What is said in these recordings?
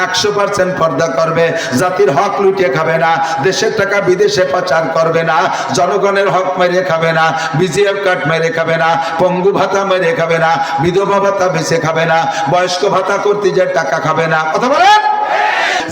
100% পর্দা করবে, জাতির হক লুটিয়ে খাবে না, দেশের টাকা বিদেশে পাচার করবে না, জনগণের হক মেরে খাবে না, বিজিএফ কার্ড মেরে খাবে না, পঙ্গু ভাতা মেরে খাবে না, বিধবা ভাতা বেছে খাবে না, বয়স্ক ভাতা করতে যে টাকা খাবে না। কথা বলেন।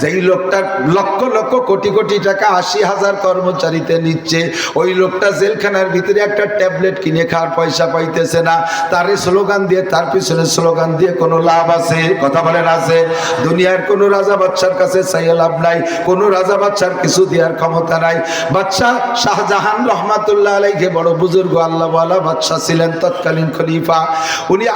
যেই লোকটা লক্ষ লক্ষ কোটি কোটি টাকা 80,000 কর্মচারীতে নিচ্ছে, ওই লোকটা জেলখানার ভিতরে একটা ট্যাবলেট কিনে খাওয়ার পয়সা পাইতেছে না, তার স্লোগান দিয়ে, তার পিছনে স্লোগান দিয়ে কোনো লাভ আছে? কথা বলেন আছে? দুনিয়ার কোনো রাজা বাদশার কাছে চাইয়ে লাভ নাই, কোনো রাজা বাদশার কিছু দেওয়ার ক্ষমতা নাই। বাদশাহ শাহজাহান রহমাতুল্লাহ আলাইহি বড় বুজুর্গ আল্লাহওয়ালা বাদশাহ ছিলেন, তৎকালীন খলিফা। উনি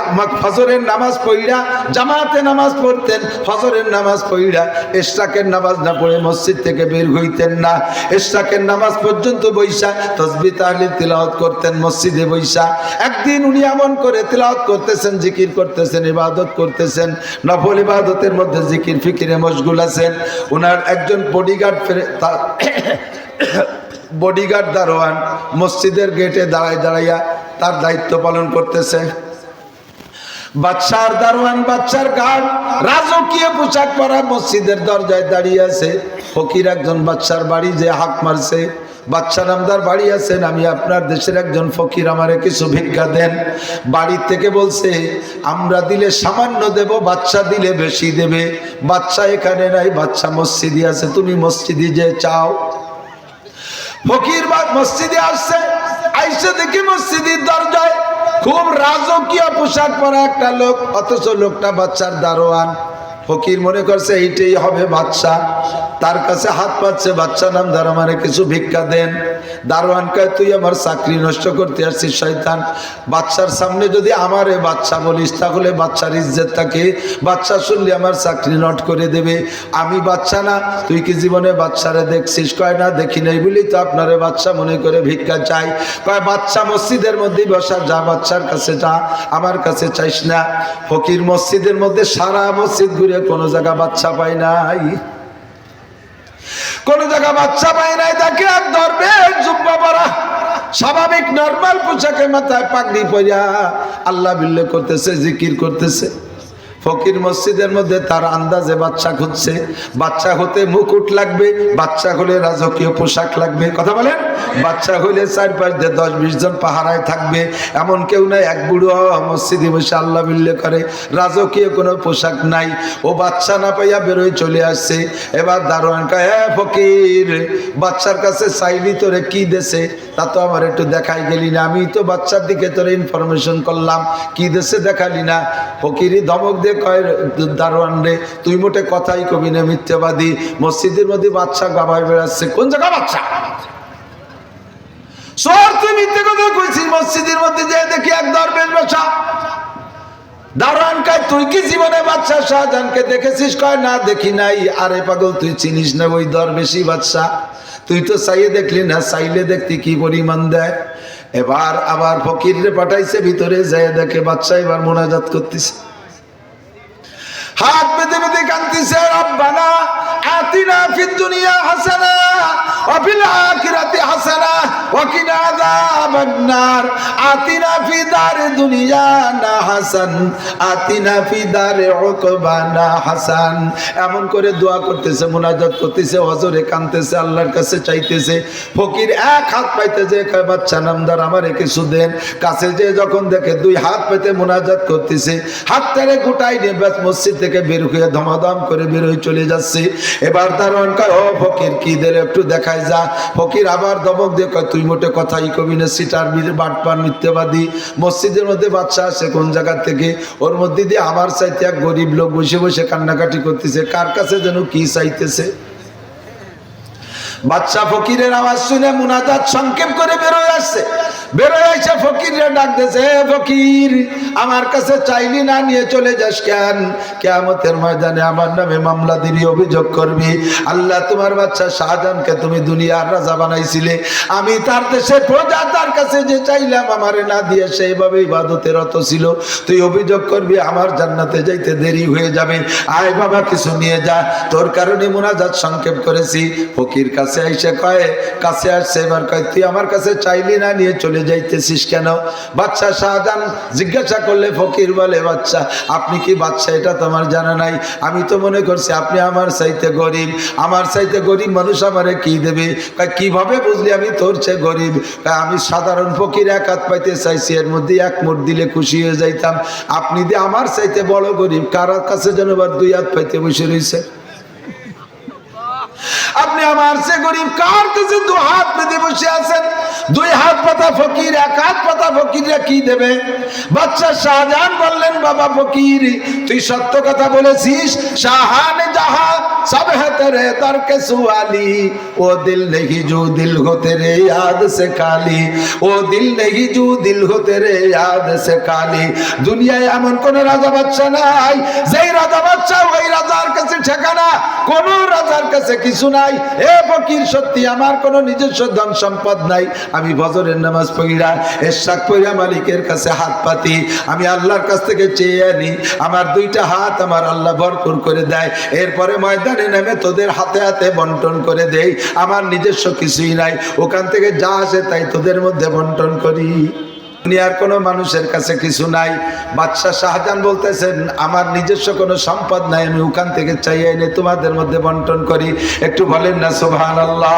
ফজরের নামাজ পড়িয়া জামাতে নামাজ পড়তেন, ফজরের নামাজ পড়িয়া ইশরাকের নামাজ না পড়ে মসজিদ থেকে বের হইতেন না। ইশরাকের নামাজ পর্যন্ত বৈশা তাসবিহ তাহলিল তিলাওয়াত করতেন মসজিদে বৈশা। একদিন উনি এমন করে তিলাওয়াত করতেছেন, জিকির করতেছেন, ইবাদত করতেছেন, নফল ইবাদতের মধ্যে জিকির ফিকিরে মশগুল আছেন। উনার একজন বডিগার্ড দারোয়ান মসজিদের গেটে দাঁড়াইয়া তার দায়িত্ব পালন করতেছে। বাদশার দারোয়ান, বাদশার গার্ড রাজকীয় পোশাক পরা মসজিদের দরজায় দাঁড়িয়ে আছে। ফকির একজন বাদশার বাড়ি যে হাক মারছে, বাদশা নামদার বাড়ি আছেন, আমি আপনার দেশের একজন ফকির, আমারে কিছু ভিক্ষা দেন। বাড়ির থেকে বলছে, আমরা দিলে সামান্য দেব, বাদশা দিলে বেশি দেবে। বাদশা এখানে নাই, বাদশা মসজিদে আছে, তুমি মসজিদে যে চাও। ফকির মসজিদে আসছে, আইসে দেখি মসজিদের দরজায় খুব রাজকীয় পোশাক পরা একটা লোক, অথচ লোকটা বাদশার দারোয়ান। ফকির মনে করছে এইটাই হবে বাদশা, তার কাছে হাত পাচ্ছে, বাদশা নামদার আমারে কিছু ভিক্ষা দেন। দারোয়ান কয়, তুই আমার চাকরি নষ্ট করতে আসছিস শয়তান, বাদশার সামনে যদি আমারে বাদশা বলিস তাহলে বাদশার ইজ্জত থাকে, বাদশা শুনলে আমার চাকরি নট করে দেবে। আমি বাদশা না, তুই কি জীবনে বাদশারে দেখছিস? কয় না, দেখি নাই বলি তো আপনারে বাদশা মনে করে ভিক্ষা চাই। কয়, বাদশা মসজিদের মধ্যেই বসা, যা বাদশার কাছে যা, আমার কাছে চাইস না। ফকির মসজিদের মধ্যে সারা মসজিদ ঘুরে কোনো জায়গা বাদশা পাই নাই, কোন জায়গা বাদশা পাই নাই। তাকে এক দরবেশ জুব্বা পরা, স্বাভাবিক নরমাল পোশাকে, মাথায় পাগড়ি পরিয়া আল্লাহ বিল্লাহ করতেছে, জিকির করতেছে। ফকির মসজিদের মধ্যে তার আন্দাজে বাচ্চা খুঁজছে, বাচ্চা হতে মুকুট লাগবে, বাচ্চা হলে রাজকীয় পোশাক লাগবে। কথা বলেন। বাচ্চা হইলে চারপাশ দিয়ে 10-20 জন পাহারায় থাকবে, এমন কেউ নাই। এক বুড়ো মসজিদে বসে আল্লাহ বিল্লাহ করে, রাজকীয় কোনো পোশাক নাই। ও বাচ্চা না পাইয়া বেরোয় চলে আসছে। এবার দারোয়ান কয়, হ্যাঁ ফকির, বাচ্চার কাছে চাইলি, তোরে কি দেশে? তা তো আমার একটু দেখাই গেলি না, আমি তো বাচ্চার দিকে তোরে ইনফরমেশন করলাম, কি দেশে দেখালি না? ফকিরই ধমক দিয়ে কয়, দারোয়ান রে, তুই মোটে কথাই কবি না, মিথ্যাবাদী। মসজিদের মধ্যে বাচ্চা গাবায় বেড়াচ্ছে, কোন জায়গা বাচ্চা? তুই মিথ্যে কথা কইছিস। মসজিদের মধ্যে যে দেখি এক দরবেশ বসা। দারোয়ান কয়, তুই কি জীবনে বাদশা শাহজাহানকে দেখেছিস? কয়, না দেখি নাই। আরে পাগল, তুই চিনিস না ওই দরবেশই বাদশা? তুই তো চাইয়ে দেখলি না, চাইলে দেখতি কি পরিমাণ দেয়। এবার আবার ফকিরে পাঠাইছে ভিতরে, যায় দেখে বাদশা এবার মোনাজাত করতেছে, হাত পেতে পেতে কাঁদতেছে, রব্বানা আতিনা ফিদ দুনিয়া হাসানা ওয়া ফিল আখিরাতি হাসানা ওয়া কিনা আযাবান নার, আতিনা ফি দারি দুনিয়া না হাসান, আতিনা ফি দারি উকবানা হাসান। এমন করে দোয়া করতেছে, মুনাজাত করতেছে, হজরে কাঁদতেছে, আল্লাহর কাছে চাইতেছে। ফকির এক হাত পাইতে যে কয়, বাচ্চা নামদার আমারে কিছু দেন। কাছে যে যখন দেখে 2 হাত পেতে মুনাজাত করতেছে, হাত টেনে গুটাই নিয়ে ব্যাস মসজিদ থেকে বের হয়ে ধমাধম করে বের হয়ে চলে যাচ্ছে। এবার দারোয়ান কয়, ও ফকির, কি দিলে একটু দেখাই যা। ফকির আবার দমক দিয়ে কয়, তুই মোটে কথাই কবি না, সিটার বাটপার মিথ্যাবাদী। মসজিদের মধ্যে বাচ্চা আসে কোন জায়গা থেকে, ওর মধ্যে দিয়ে আমার চাইতে এক গরিব লোক বসে বসে কান্নাকাটি করতেছে, কার কাছে যেন কি চাইতেছে। বাচ্চা ফকিরের আওয়াজ শুনে মুনাজাত সংক্ষেপ করে বেরোয় আসছে। বেরোয় এসে ফকিরে ডাক দিয়েছে, ফকির, আমার কাছে চাইলি না, নিয়ে চলে যাস কেন? কিয়ামতের ময়দানে আমার নামে মামলা দিবি, অভিযোগ করবি। আল্লাহ তোমার বাচ্চা শাহজাহানকে তুমি দুনিয়ার রাজা বানাইছিলে, আমি তার দেশে প্রজা, তার কাছে যে চাইলাম আমারে না দিয়ে সেইভাবে ইবাদতে রত ছিল। তুই অভিযোগ করবি, আমার জান্নাতে যাইতে দেরি হয়ে যাবে। আয় বাবা, কিছু নিয়ে যা, তোর কারণে মুনাজাত সংক্ষেপ করেছি। ফকির কাছে আইসে কয়, কাছে আসছে, এবার কয়, তুই আমার কাছে চাইলি না, নিয়ে চলে চলে যাইতেছিস কেন? বাচ্চা শাহজাহান জিজ্ঞাসা করলে ফকির বলে, বাচ্চা আপনি কি বাচ্চা এটা তোমার জানা নাই? আমি তো মনে করছি আপনি আমার চাইতে গরিব, আমার চাইতে গরিব মানুষ আমারে কি দেবে? কিভাবে বুঝলি আমি তোর চেয়ে গরিব? আমি সাধারণ ফকির, এক হাত পাইতে চাইছি, এর মধ্যে এক মুঠ দিলে খুশি হয়ে যাইতাম। আপনি দিয়ে আমার চাইতে বড় গরিব, কার কাছে যেন আবার দুই হাত পাইতে বসে রয়েছে। আপনি আমার সে গরিব, কার কাছে দু হাত পেতে বসে আছেন? দুই হাত পাতা ফকির, এক হাত পাতা ফকিররা কি দেবে? বাচ্চা শাহজাহান বললেন, বাবা ফকির তুই সত্য কথা বলেছিস, শাহান জাহা সব है तेरे दर के सुवाली, ओ दिल नहीं जो दिल हो तेरे याद से काली, ओ दिल नहीं जो दिल हो तेरे याद से काली। দুনিয়ায় এমন কোন রাজা বাদশা নাই যেই রাজা বাদশা ওই রাজার কাছে ঠিকানা, কোন রাজার কাছে কিছু নাই। এ ফকির সত্যি আমার কোন নিজস্ব ধন সম্পদ নাই, আমি ফজরের নামাজ পড়িরা ইশরাক পড়িরা মালিকের কাছে হাত পাতি, আমি আল্লাহর কাছ থেকে চেয়ে আনি, আমার দুইটা হাত আমার আল্লাহ ভরপুর করে দেয়, এরপরে ময়দানে নেমে তোদের হাতে হাতে বন্টন করে দেই, আমার নিজস্ব কিছুই নাই, ওখান থেকে যা আসে তাই তোদের মধ্যে বন্টন করি। দুনিয়ার কোনো মানুষের কাছে কিছু নাই। বাদশাহ শাহজাহান বলতেছেন আমার নিজস্ব কোনো সম্পদ নাই, আমি ওখান থেকে চাই এনে তোমাদের মধ্যে বন্টন করি। একটু বলেন না সুবহানাল্লাহ।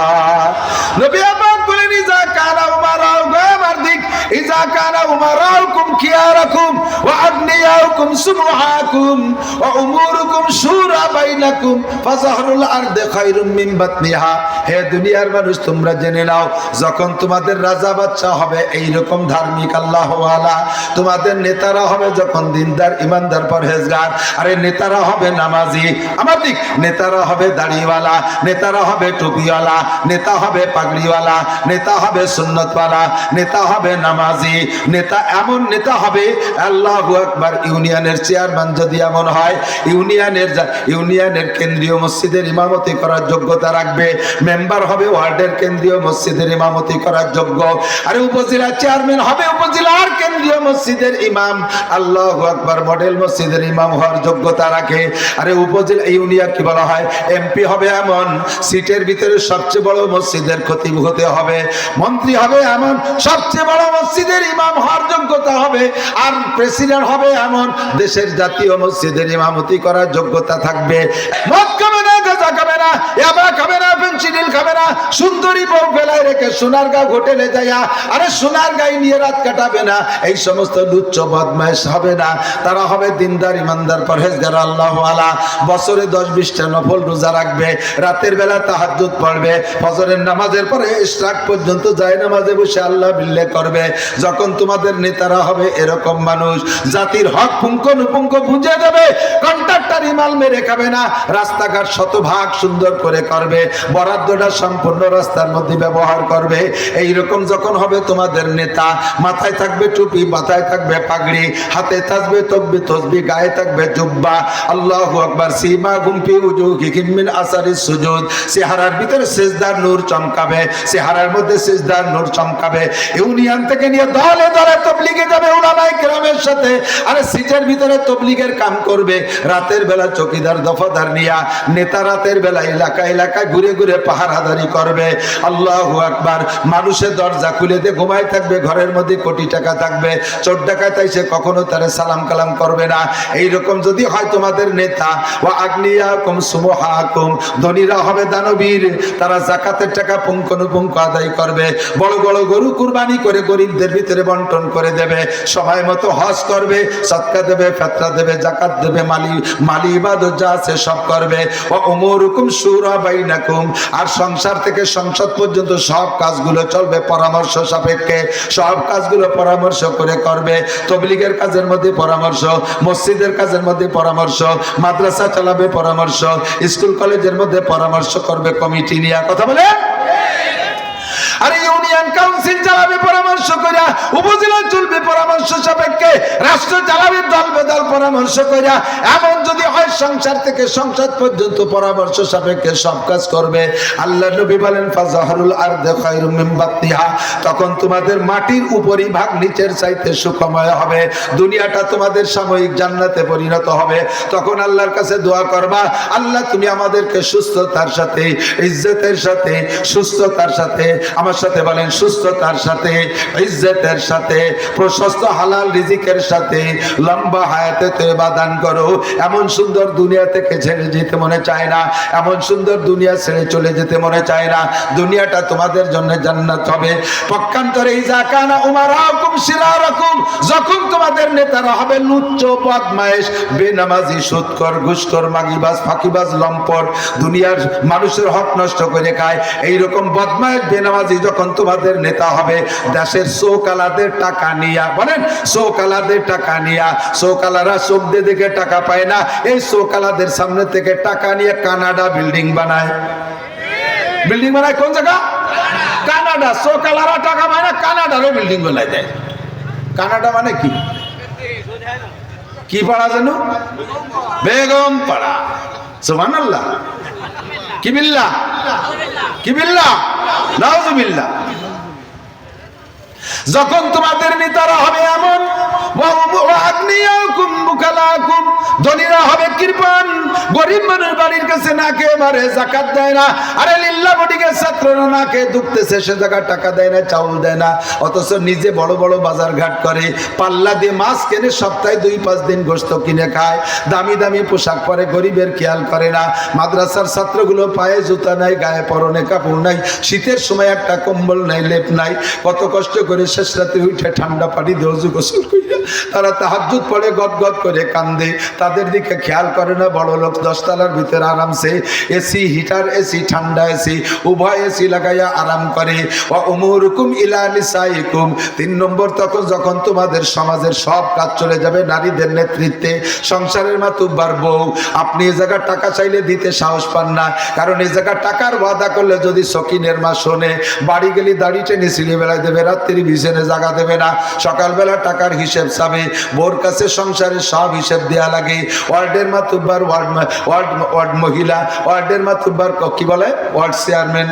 নবী পাক বলেন, ইজা কানা উমারাউ গামারদিক, ইজা কানা উমারাউকুম খিয়ারাকুম ওয়া আগনিয়াউকুম সুবহাকুম ওয়া উমুরুকুম শুরা বাইনাকুম ফাযাহরুল আরদি খায়রুম মিন বাতনিহা। হে দুনিয়ার মানুষ তোমরা জেনে নাও, যখন তোমাদের রাজা বাদশা হবে এইরকম ধার্মিক আল্লাহ ওয়ালা, তোমাদের নেতারা হবে যখন দিনদার ইমানদার পরহেজগার, আরে নেতারা হবে নামাজি, আমার দিক নেতারা হবে দাড়িওয়ালা, নেতারা হবে টুপিওয়ালা, নেতা হবে পাগড়িওয়ালা, নেতা হবে সুন্নতওয়ালা, নেতা হবে নামাজি, নেতা এমন নেতা হবে আল্লাহু আকবার। ইউনিয়নের চেয়ারম্যান যদি এমন হয়, ইউনিয়নের কেন্দ্রীয় মসজিদের ইমামতি করার যোগ্যতা রাখবে, মেম্বার হবে ওয়ার্ডের কেন্দ্রীয় মসজিদের ইমামতি করার যোগ্য, আরে উপজেলা চেয়ারম্যান হবে উপজেলার কেন্দ্রীয় মসজিদের ইমাম, আল্লাহু আকবার, মডেল মসজিদের ইমাম হওয়ার যোগ্যতা রাখে। আরে উপজেলা ইউনিয়ন কি বলা হয়, এমপি হবে এমন সিটের ভিতরে সবচেয়ে বড় মসজিদের খতিব হতে হবে, মন্ত্রী হবে এমন সবচেয়ে বড় মসজিদের ইমাম হওয়ার যোগ্যতা হবে, আর প্রেসিডেন্ট হবে এমন দেশের জাতীয় মসজিদের ইমামতি করার যোগ্যতা থাকবে। মদ খাবে না, গাঁজা খাবে না, ইয়াবা খাবে না, ফেনসিডিল খাবে না, সুন্দরী বউ ফেলায় রেখে সোনারগাঁও হোটেলে যাইয়া আরে সোনারগাঁই নিয়ে রাত কাটাবে না, এই সমস্ত লুচ্চ বদমাইশ হবে না, তারা হবে দিনদার ইমানদার পরহেজগার আল্লাহ ওয়ালা। বছরে 10-20টা নফল রোজা রাখবে, রাতের বেলা তাহাজ্জুদ পড়বে, ফজরের নামাজের পরে ইশরাক পর্যন্ত যায় নামাজে বসে আল্লাহ বিল্লাহ করবে। যখন তোমাদের নেতারা হবে এরকম মানুষ, জাতির হক পুঙ্খানুপুঙ্খ বুঝে দেবে, কন্ট্রাক্টর ইমাল মেরে খাবে না, রাস্তাঘাট শতভাগ সুন্দর করে করবে, বরাদ্দটা সম্পূর্ণ রাস্তার মধ্যে ব্যবহার করবে। এইরকম যখন হবে তোমাদের নেতা, মাথায় থাকবে টুপি, মাথায় থাকবে পাগড়ি, হাতে থাকবে তসবিহ, গায়ে থাকবে জুব্বা, আল্লাহু আকবার, সীমা গুমফি উজুহিহিম মিন আসারিস সুজুদ, চেহারার ভিতরে সিজদার নূর চমকাবে, চেহারার মধ্যে সিজদার নূর চমকাবে। ইউনিয়ন থেকে নিয়ে দলে দলে তবলিগে যাবে উলামায়ে কেরামের সাথে, আরে সিটের ভিতরে তবলিগের কাম করবে, রাতের বেলা চকিদার দফাদার নিয়া নেতা রাতের বেলা এলাকা এলাকায় ঘুরে ঘুরে পাহারাদারি করবে। আল্লাহু আকবার, মানুষের দরজা খুলে দিয়ে ঘুমায় থাকবে, ঘরের মধ্যে কোটি টাকা থাকবে, চোর ডাকাত এসে কখনো তারে সালাম কালাম করবে না। এইরকম যদি হয় তোমাদের নেতা, ওয়া আগনিয়াকুম সুবহাকুম, ধনীরা হবে দানবীর, তারা যাকাতের টাকা পুঙ্খানুপুঙ্খ আদায় করবে, বড় বড় গরু কুরবানি করে গরিবদের ভিতরে বন্টন করে দেবে, সময় মতো হজ করবে, সদকা দেবে, ফিতরা দেবে, যাকাত দেবে, মালি ইবাদত যা আছে সব করবে। ওয়া উমুরুকুম শুরা বাইনাকুম, আর সংসার থেকে সংসদ পর্যন্ত সব কাজগুলো চলবে পরামর্শ সাপেক্ষে, সব কাজগুলো পরামর্শ করে করবে। তবলিগের কাজের মধ্যে পরামর্শ, মসজিদের কাজের মধ্যে পরামর্শ, মাদ্রাসা চালাবে পরামর্শ, স্কুল কলেজের মধ্যে পরামর্শ করবে কমিটি নিয়ে। কথা বলে আরে ইউনিয়ন কাউন্সিল চালাবে পরামর্শ কইরা, উপজেলা চলবে পরামর্শ সাপেক্ষে, রাষ্ট্র চালাবে দল বেদল পরামর্শ কইরা। এমন যদি হয় সংসার থেকে সংসদ পর্যন্ত পরামর্শ সাপেক্ষে সব কাজ করবে। আল্লাহ নবী বলেন ফাযাহরুল আরদি খায়রুম মিন বাতনিহা, তখন তোমাদের মাটির উপরি ভাগ নিচের চাইতে সুখময় হবে, দুনিয়াটা তোমাদের সাময়িক জান্নাতে পরিণত হবে। তখন আল্লাহর কাছে দোয়া করবা, আল্লাহ তুমি আমাদেরকে সুস্থতার সাথে, ইজ্জতের সাথে, সুস্থতার সাথে, আমার সাথে বলেন সুস্থতার সাথে, ইজ্জতের সাথে, প্রশস্ত হালাল রিজিকের সাথে লম্বা হায়াতে তওবা দান করো। এমন সুন্দর দুনিয়া থেকে ছেড়ে যেতে মনে চায় না, এমন সুন্দর দুনিয়া ছেড়ে চলে যেতে মনে চায় না। দুনিয়াটা তোমাদের জন্য জান্নাত হবে। পক্ষান্তরে ইজা কানা উমারাকুম শিরারাকুম, যখন তোমাদের নেতারা হবে লুচ্চ, বদমাইশ, বেনামাজি, সুদখোর, ঘুষখোর, মাগিবাজ, ফাঁকিবাজ, লম্পট, দুনিয়ার মানুষের হক নষ্ট করে খায়, এইরকম বদমাইশ, বেনামাজি যখন তোমাদের নেতা হবে, দেশের চোকালাদের টাকা নিয়া, বলেন চোকালাদের টাকা নিয়া, চোকালারা চোখ দিয়ে দেখে টাকা পায় না, এই চোকালাদের সামনে থেকে টাকা নিয়ে কানাডা বিল্ডিং বানায়। বিল্ডিং বানায় কোন জায়গা? কানাডা। চোকালারা টাকা পায় না, কানাডারও বিল্ডিং বানায় দেয়। কানাডা মানে কি? কি পাড়া জানো? বেগম পাড়া। সুবহানাল্লাহ। কি বিল্লাহ? কি বিল্লাহ? নাউযুবিল্লাহ। যখন তোমাদের নেতারা হবে এমন, ধনীরা হবে কৃপণ, গরিব মানুষ বাড়ির কাছে না খেয়ে মারে, যাকাত দেয় না। আরে লিল্লাহ বডিকের ছাত্ররা না খেয়ে দুঃখতেছে, সে জায়গায় টাকা দেয় না, চাউল দেয় না, অথচ নিজে বড় বড় বাজার ঘাট করে, পাল্লা দিয়ে মাছ কেনে, সপ্তাহে 2-5 দিন গোশত কিনে খায়, দামি দামি পোশাক পরে, গরিবের খেয়াল করে না। মাদ্রাসার ছাত্রগুলো পায়ে জুতা নাই, গায়ে পরনে কাপড় নাই, শীতের সময় একটা কম্বল নাই, লেপ নাই, কত কষ্ট করে শেষ রাতে উঠে ঠান্ডা পানি দিয়ে ওযু গোসল কইরা তারা তাহাজ্জুদ পড়ে গদগদ করে কান্দে। তাদের দিকে খেয়াল করে না। বড় লোক 10 তলার ভিতরে আরামসে এসি, হিটার এসি, ঠান্ডা এসি, উভয় এসি লাগাইয়া আরাম করে। ওয়া উমুরুকুম ইলা নিসাইকুম, 3 নম্বর, তখন যখন তোমাদের সমাজের সব কাজ চলে যাবে নারীদের নেতৃত্বে, সংসারের মাতুব্বার বউ, আপনি এই জায়গায় টাকা চাইলে দিতে সাহস পান না, কারণ এই জায়গায় টাকার ওয়াদা করলে যদি সকিনের মা শোনে, বাড়ি গেলে দাড়ি টেনে সিঁড়ি বেলায় দেবে, রাত্রি বিছানে জায়গা দেবে না, সকালবেলা টাকার হিসেব চাবে, বোর কাছে সংসারের সব হিসেব দেয়া লাগে। ওয়ার্ডের মাতুব্বার, ওয়ার্ড মহিলা, ওয়ার্ডের মাতুব্বার কি বলে, ওয়ার্ড চেয়ারম্যান,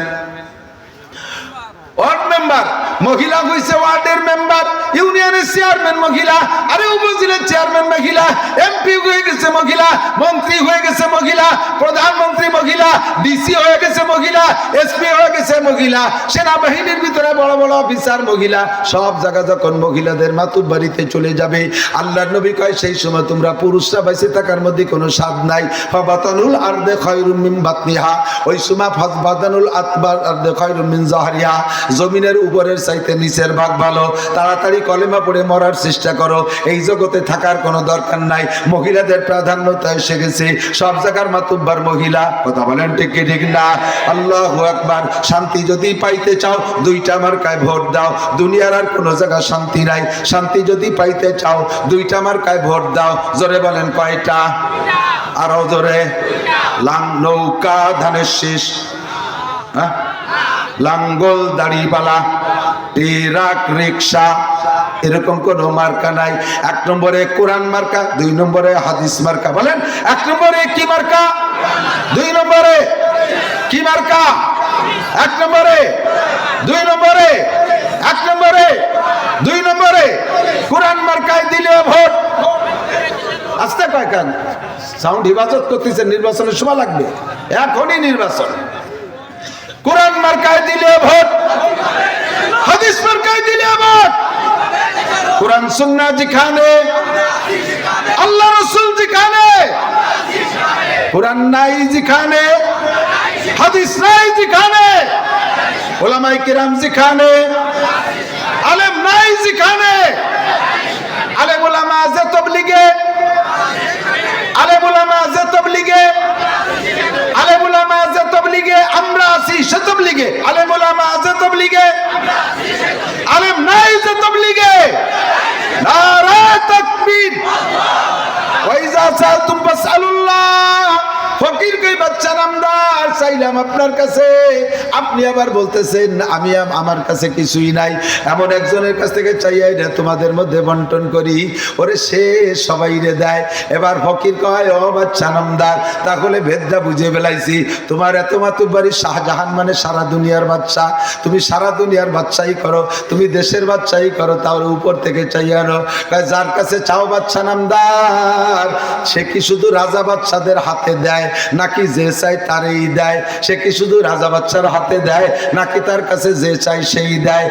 ওয়ার্ড মেম্বার, মহিলা হইছে ওয়ার্ডের মেম্বার, ইউনিয়নের চেয়ারম্যান মহিলা, আরে উপজেলার চেয়ারম্যান মহিলা, এমপি হয়ে গেছে মহিলা, মন্ত্রী হয়ে গেছে মহিলা, প্রধানমন্ত্রী মহিলা, ডিসি হয়ে গেছে মহিলা, এসপি হয়ে গেছে মহিলা, সেনাবাহিনীর ভিতরে বড় বড় অফিসার মহিলা, সব জায়গা যখন মহিলাদের মাতুব্বাড়িতে চলে যাবে, আল্লাহর নবী কয় সেই সময় তোমরা পুরুষরা বেঁচে থাকার মধ্যে কোনো স্বাদ নাই। ফাবাতানুল আরদে খায়রুম মিন বাতনিহা, ওই সময় ফাবাতানুল আরদে খায়রুম মিন যাহরিহা, জমিনের উপরের চাইতে নিচের ভাগ ভালো। তাড়াতাড়ি কলেমা পড়ে মরার চেষ্টা করো, এই জগতে থাকার কোনো দরকার নাই। মহিলাদের প্রাধান্যতা এসে গেছে, সব জায়গার মাতুব্বার মহিলা। কথা বলেন ঠিক কি ঠিক না? আল্লাহু আকবার। শান্তি যদি পাইতে চাও 2টা মার্কায় ভোট দাও, দুনিয়ার আর কোনো জায়গা শান্তি নাই। শান্তি যদি পাইতে চাও 2টা মার্কায় ভোট দাও। জোরে বলেন কয়টা? আরো জোরে। নৌকা ধানের শীষ, হ্যাঁ, লাঙ্গল দাড়িপালা, ট্রাক, রিক্সা, এরকম কোন মার্কা নাই। 1 নম্বরে কোরআন মার্কা, 2 নম্বরে হাদিস মার্কা। বলেন 1 নম্বরে কি মার্কা, 2 নম্বরে কি মার্কা? 1 নম্বরে, 2 নম্বরে, 1 নম্বরে, 2 নম্বরে কোরআন মার্কায় দিলে ভোট। আস্তে কয়েকান সাউন্ড হিফাজত করতেছে, নির্বাচনের সময় লাগবে, এখনই নির্বাচন। কোরআন মার্কায় দিলে ভোট, হাদিস মার্কায় দিলে ভোট। কোরআন সুন্নাহ যেখানে, আল্লাহ রাসূল যেখানে, কোরআন নাই যেখানে, হাদিস নাই যেখানে, উলামায়ে কিরাম যেখানে, আলেম নাই যেখানে, আলেম উলামা যে তাবলীগে, আলেম উলামা যে তাবলীগে, আলেম উলামা যে তাবলীগে আমরা আছি, সে তাবলীগে, আলেম উলামা যে তাবলীগে, আলেম নাই যে তাবলীগে। নারে তাকবীর। ওয়া ইযা সাআলতুম ফাসআলুল্লাহ। ফকির কই বাচ্চা নামদার চাইলাম আপনার কাছে, আপনি আবার বলতেছেন আমি আমার কাছে কিছুই নাই। এমন একজনের কাছ থেকে চাইয়াই না তোমাদের মধ্যে বন্টন করি, ওরে সে সবাই রে দেয়। এবার ফকির কয় ও বাচ্চা নামদার, তাহলে ভেদটা বুঝে ফেলাইছি। তোমার এত মাতুব্বাড়ি, শাহজাহান মানে সারা দুনিয়ার বাচ্চা, তুমি সারা দুনিয়ার বাচ্চাই করো, তুমি দেশের বাচ্চাই করো, তাহলে উপর থেকে চাইয়া আনো। যার কাছে চাও বাচ্চা নামদার, সে কি শুধু রাজা বাচ্চাদের হাতে দেয়, নাকি যে চাই তারই দেয়? সে কি শুধু রাজা বাচ্চার হাতে দেয় নাকি তার কাছে যে চাই সেই দেয়?